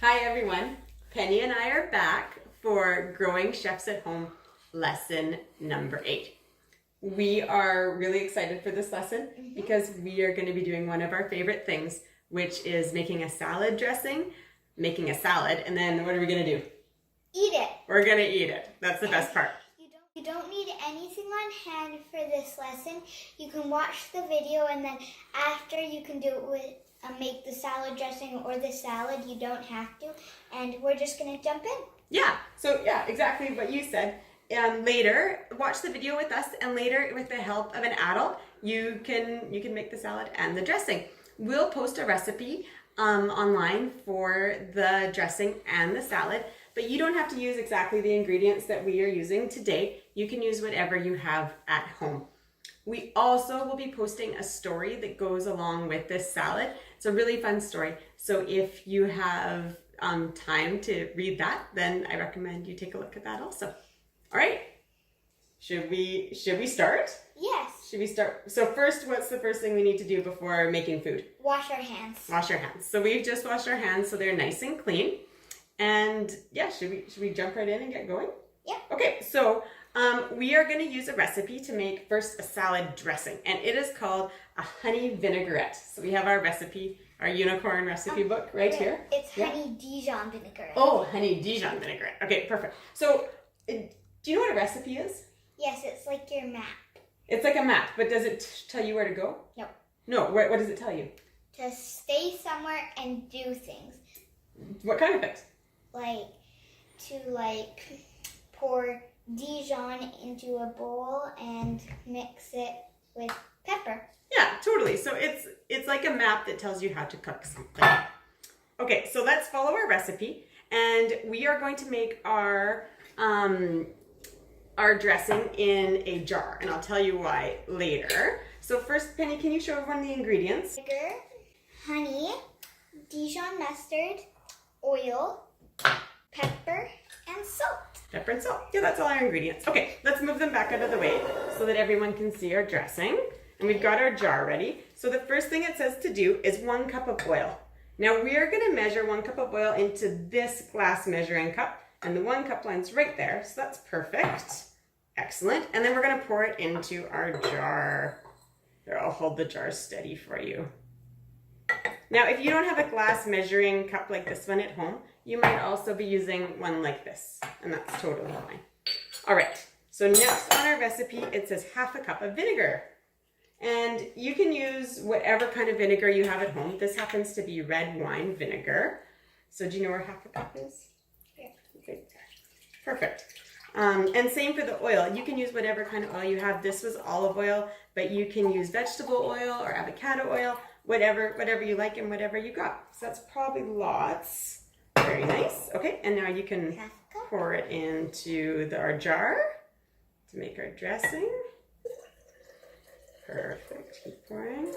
Hi everyone, Penny and I are back for Growing Chefs at Home lesson number 8. We are really excited for this lesson because we are going to be doing one of our favorite things, which is making a salad dressing, making a salad, and then what are we going to do? Eat it. We're going to eat it. That's the best part. You don't need anything on hand for this lesson. You can watch the video and then after you can do it with make the salad dressing or the salad. You don't have to. And we're just going to jump in. Yeah, exactly what you said. Later, watch the video with us, and later, with the help of an adult, you can make the salad and the dressing. We'll post a recipe online for the dressing and the salad, but you don't have to use exactly the ingredients that we are using today. You can use whatever you have at home. We also will be posting a story that goes along with this salad. It's a really fun story. So if you have time to read that, then I recommend you take a look at that also. All right. Should we start? Yes. Should we start? So first, what's the first thing we need to do before making food? Wash our hands. Wash our hands. So we've just washed our hands so they're nice and clean. And yeah, should we jump right in and get going? Yeah. Okay, so we are going to use a recipe to make first a salad dressing, and it is called a honey vinaigrette. So we have our recipe, our unicorn recipe book right here. It's honey Dijon vinaigrette. Oh, honey Dijon vinaigrette. Okay, perfect. So do you know what a recipe is? Yes, it's like your map. It's like a map, but does it tell you where to go? No. No, what does it tell you? To stay somewhere and do things. What kind of things? To pour Dijon into a bowl and mix it with pepper. Yeah, totally. So it's like a map that tells you how to cook something. Okay, so let's follow our recipe, and we are going to make our dressing in a jar, and I'll tell you why later. So first, Penny, can you show everyone the ingredients? Vinegar, honey, Dijon mustard, oil, pepper, and salt. Pepper and salt. Yeah, that's all our ingredients. Okay, let's move them back out of the way so that everyone can see our dressing. And we've got our jar ready. So the first thing it says to do is 1 cup of oil. Now we are going to measure 1 cup of oil into this glass measuring cup, and the 1 cup line's right there. So that's perfect. Excellent. And then we're going to pour it into our jar. Here, I'll hold the jar steady for you. Now, if you don't have a glass measuring cup like this one at home, you might also be using one like this, and that's totally fine. All right, so next on our recipe, it says 1/2 cup of vinegar. And you can use whatever kind of vinegar you have at home. This happens to be red wine vinegar. So do you know where 1/2 cup is? Yeah. Okay, perfect. And same for the oil. You can use whatever kind of oil you have. This was olive oil, but you can use vegetable oil or avocado oil, whatever you like and whatever you got. So that's probably lots. Very nice. Okay, and now you can pour it into our jar to make our dressing. Perfect. Keep pouring.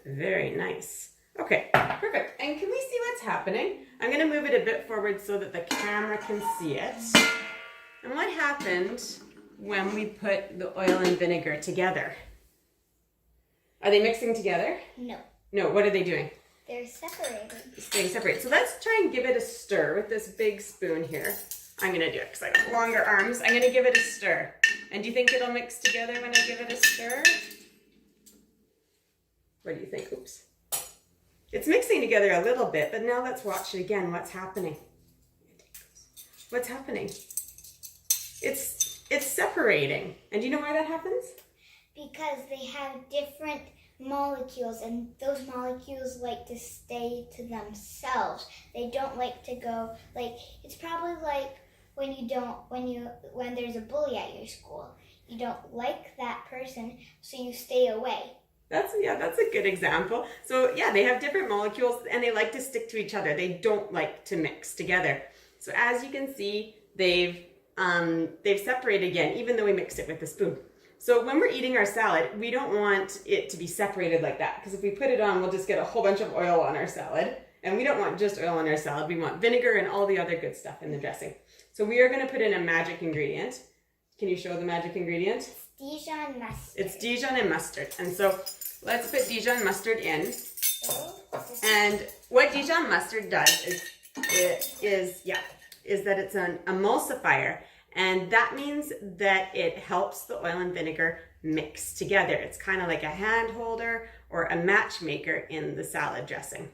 Very nice. Okay, perfect. And can we see what's happening? I'm going to move it a bit forward so that the camera can see it. And what happened when we put the oil and vinegar together? Are they mixing together? No. No, what are they doing? They're separated. Staying separate. So let's try and give it a stir with this big spoon here. I'm going to do it because I have longer arms. I'm going to give it a stir. And do you think it'll mix together when I give it a stir? What do you think? Oops. It's mixing together a little bit, but now let's watch it again. What's happening? What's happening? It's separating. And do you know why that happens? Because they have different molecules, and those molecules like to stay to themselves. They don't like to go, it's probably like when there's a bully at your school. You don't like that person, so you stay away. That's a good example. So yeah, they have different molecules and they like to stick to each other. They don't like to mix together. So as you can see, they've separated again, even though we mixed it with the spoon. So when we're eating our salad, we don't want it to be separated like that, because if we put it on, we'll just get a whole bunch of oil on our salad. And we don't want just oil on our salad. We want vinegar and all the other good stuff in the dressing. So we are going to put in a magic ingredient. Can you show the magic ingredient? Dijon mustard. It's Dijon and mustard. And so let's put Dijon mustard in. And what Dijon mustard does is is that it's an emulsifier. And that means that it helps the oil and vinegar mix together. It's kind of like a hand holder or a matchmaker in the salad dressing.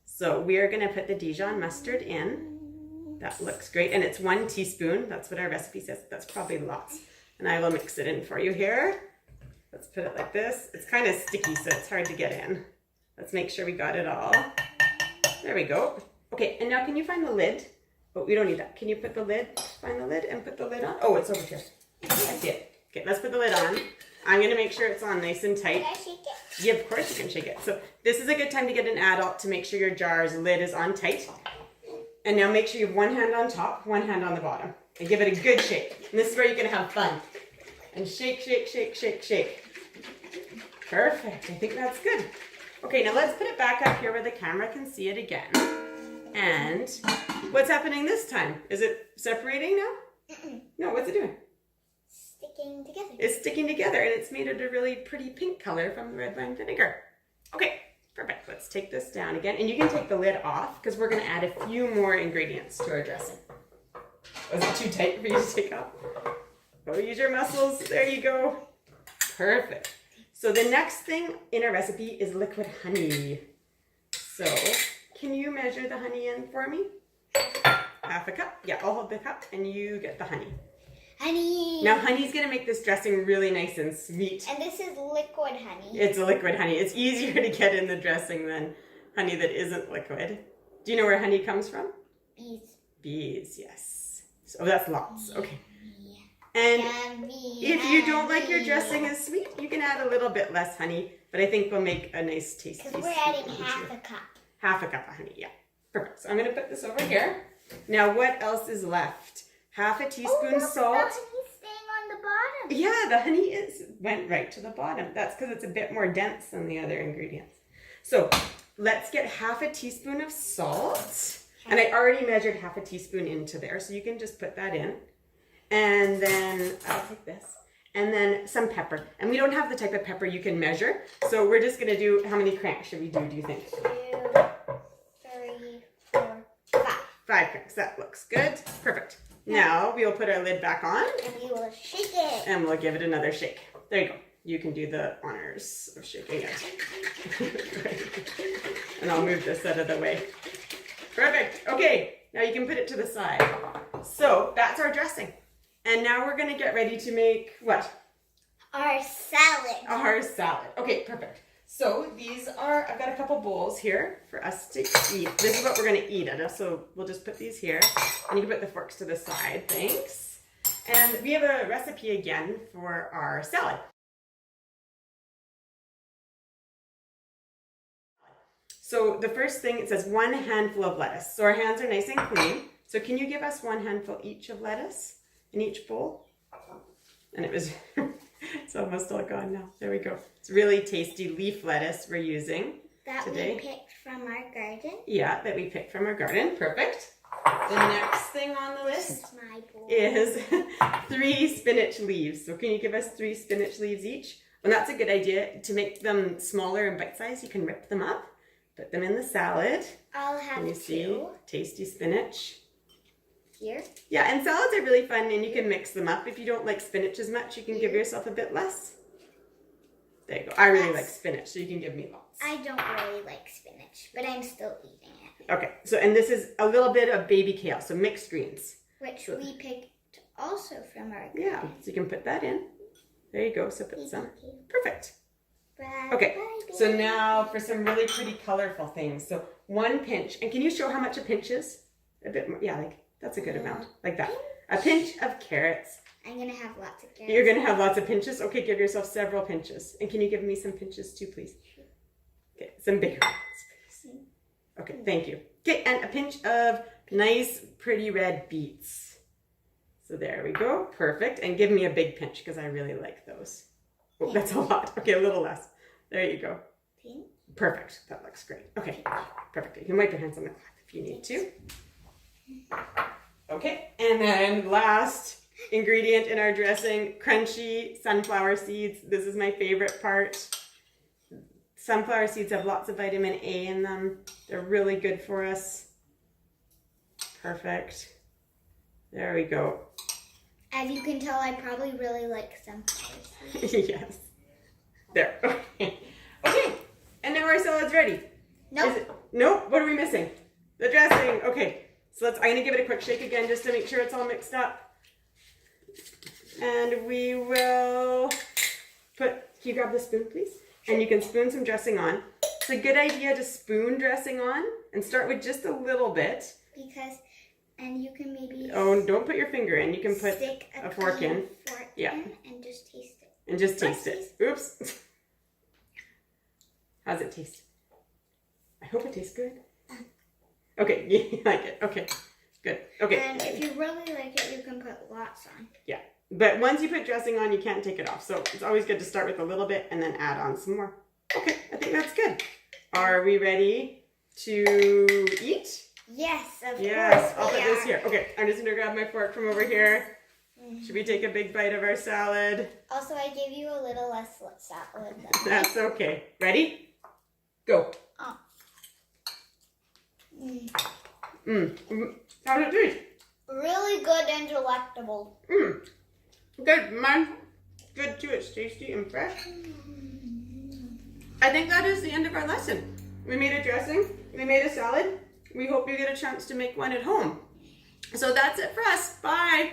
So we're gonna put the Dijon mustard in. That looks great. And it's 1 teaspoon. That's what our recipe says. That's probably lots. And I will mix it in for you here. Let's put it like this. It's kind of sticky, so it's hard to get in. Let's make sure we got it all. There we go. Okay, and now can you find the lid? Oh, we don't need that. Can you put the lid, find the lid and put the lid on? Oh, it's over here. I see it. Okay, let's put the lid on. I'm gonna make sure it's on nice and tight. Can I shake it? Yeah, of course you can shake it. So this is a good time to get an adult to make sure your jar's lid is on tight. And now make sure you have one hand on top, one hand on the bottom. And give it a good shake. And this is where you're gonna have fun. And shake, shake, shake, shake, shake. Perfect, I think that's good. Okay, now let's put it back up here where the camera can see it again. And what's happening this time? Is it separating now? No, what's it doing? Sticking together. It's sticking together and it's made it a really pretty pink color from the red wine vinegar. Okay, perfect. Let's take this down again. And you can take the lid off because we're going to add a few more ingredients to our dressing. Was it too tight for you to take off? Oh, use your muscles. There you go. Perfect. So the next thing in our recipe is liquid honey. So can you measure the honey in for me? Half a cup. Yeah, I'll hold the cup and you get the honey. Honey. Now honey's gonna make this dressing really nice and sweet. And this is liquid honey. It's a liquid honey. It's easier to get in the dressing than honey that isn't liquid. Do you know where honey comes from? Bees. Bees, yes. So that's lots. Okay. Yeah. And Yummy, if you don't like your yummy. dressing as sweet, you can add a little bit less honey, but I think we'll make a nice tasty Because we're sweet adding one half too. a cup. Half a cup of honey, yeah. Perfect. So I'm gonna put this over here. Now what else is left? Half a teaspoon salt. The honey's staying on the bottom. Yeah, the honey went right to the bottom. That's because it's a bit more dense than the other ingredients. So let's get half a teaspoon of salt. And I already measured half a teaspoon into there, so you can just put that in. And then I'll take this. And then some pepper. And we don't have the type of pepper you can measure, so we're just gonna do, how many cranks should we do you think? 2, 3, 4, 5. 5 cranks, that looks good. Perfect. Now we'll put our lid back on. And we will shake it. And we'll give it another shake. There you go. You can do the honors of shaking it. And I'll move this out of the way. Perfect. Okay, now you can put it to the side. So that's our dressing. And now we're gonna get ready to make what? Our salad. Our salad. Okay, perfect. So these are, I've got a couple bowls here for us to eat. This is what we're gonna eat out of, so we'll just put these here. And you can put the forks to the side, thanks. And we have a recipe again for our salad. So the first thing, it says 1 handful of lettuce. So our hands are nice and clean. So can you give us 1 handful each of lettuce in each bowl? And it was, it's almost all gone now. There we go. It's really tasty leaf lettuce we're using today. That we picked from our garden. Yeah, that we picked from our garden. Perfect. The next thing on the list It's my bowl. is 3 spinach leaves. So can you give us 3 spinach leaves each? And that's a good idea. To make them smaller and bite-sized, you can rip them up. Put them in the salad. I'll have Can you 2 see? Tasty spinach. here. Yeah, and salads are really fun and you can mix them up. If you don't like spinach as much, you can give yourself a bit less. There you go. I really like spinach, so you can give me lots. I don't really like spinach, but I'm still eating it. Okay, so and this is a little bit of baby kale, so mixed greens. Which we picked also from our garden. Yeah, so you can put that in. There you go, so put some. Perfect. Bye, Okay, bye, so baby. now for some really pretty colorful things. So 1 pinch, and can you show how much a pinch is? A bit more, yeah, like that's a good amount, like that. A pinch of carrots. I'm gonna have lots of carrots. You're gonna have lots of pinches? Okay, give yourself several pinches. And can you give me some pinches too, please? Okay, some bigger ones, please. Okay, thank you. Okay, and a pinch of nice, pretty red beets. So there we go, perfect. And give me a big pinch, because I really like those. Oh, that's a lot. Okay, a little less. There you go. Pink. Perfect. That looks great. Okay, perfect. You can wipe your hands on the cloth if you need to. Okay, and then last ingredient in our dressing, crunchy sunflower seeds. This is my favorite part. Sunflower seeds have lots of vitamin A in them. They're really good for us. Perfect. There we go. As you can tell, I probably really like sunflowers. Yes. There. Okay. Okay. And now our salad's ready. Nope. Nope. What are we missing? The dressing. Okay. So I'm going to give it a quick shake again just to make sure it's all mixed up. And we will can you grab the spoon, please? And you can spoon some dressing on. It's a good idea to spoon dressing on and start with just a little bit. And you can maybe... Oh, don't put your finger in. You can put stick a fork in. Yeah. And just taste it. And just taste it. Oops. How's it taste? I hope it tastes good. Okay, you like it. Okay, good. Okay. And if you really like it, you can put lots on. Yeah, but once you put dressing on, you can't take it off. So it's always good to start with a little bit and then add on some more. Okay, I think that's good. Are we ready to eat? Yes, of Yes, course. I'll put this here. Okay, I'm just gonna grab my fork from over here. Should we take a big bite of our salad? Also, I gave you a little less salad. That's okay. Ready? Go. Oh. How's it taste? Really good and delectable. Good. Mine's good too. It's tasty and fresh. I think that is the end of our lesson. We made a dressing. We made a salad. We hope you get a chance to make one at home. So that's it for us. Bye.